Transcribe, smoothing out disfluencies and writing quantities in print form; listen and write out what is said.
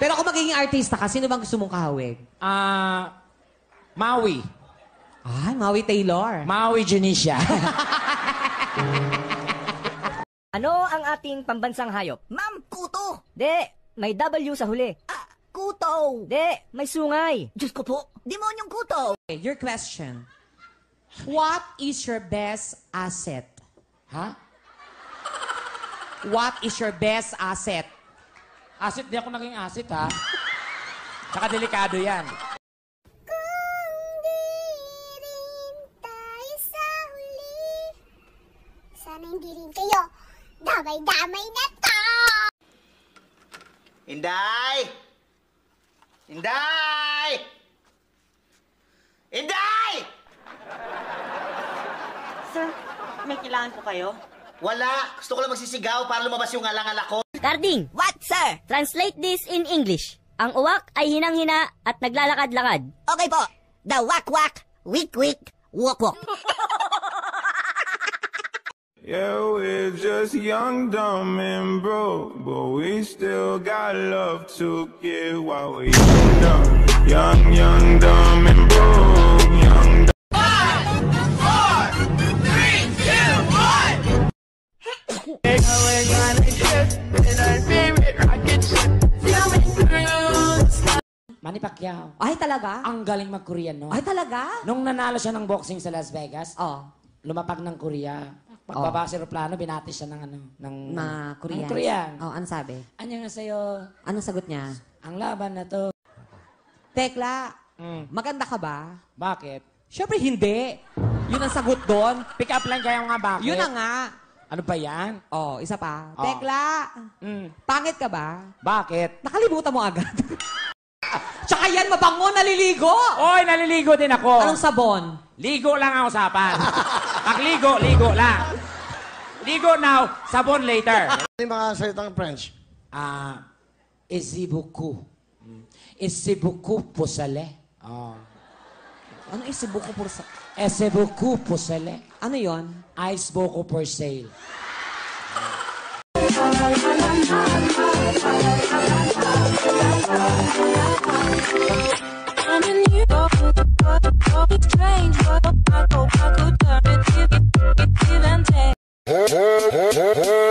Pero kung magiging artista ka, sino bang gusto mong kahawig? Maui. Ay, Maui Taylor. Maui Janisha. Ano ang ating pambansang hayop? Ma'am, kuto. De, may W sa huli. Kuto. De, may sungay. Diyos ko po, demonyong kuto. Okay, your question. What is your best asset? Ha? What is your best asset? Asset, di ako naging asset, ha? Tsaka delikado yan. Kung di rin tayo sa huli, sana hindi rin kayo damay-damay na to! Inday! Inday! Inday! Sir, may kailangan po kayo? Wala. Gusto ko lang magsisigaw para lumabas yung alang-alak ko. Carding, What, sir? translate this in English. Ang uwak ay hinang-hina at naglalakad-lakad. Okay po. The wak-wak, wik-wik, wok-wok. Yeah, we're just young, dumb, and broke, but we still got love to give while we're young, young, dumb, and broke, young. 5, 4, 3, 2, 1. We're gonna get in our favorite rocket ship. Manny Pacquiao. Ay, talaga? Ang galing mag-Korean, no? Ay, talaga? Nung nanalo siya ng boxing sa Las Vegas, Oh. lumapag ng Korea. Pagbaba sa aeroplano, binati siya ng ano, Na Korean. Ng Korean. Oh, ano sabi? Anya nga sa'yo, Anong sagot niya? ang laban na to. Tekla, Mm. maganda ka ba? Bakit? Siyempre hindi. Yun ang sagot doon. Pick up line kaya nga bakit? Yun na nga. Ano ba yan? Oh, isa pa. Oh. Tekla, Mm. pangit ka ba? Bakit? Nakalimutan mo agad. Tsaka yan, mabango, naliligo. Oy, naliligo din ako. Anong sabon? Ligo lang ang usapan. Pagligo, ligo lang. Ligo now, sabon later. Ano yung mga salitang French? Esi beaucoup. Esi beaucoup pour sale. Ano isibuko por sa... Esi beaucoup pour sale. Ano yon? Ice beaucoup for sale. Hey, hey, hey, hey.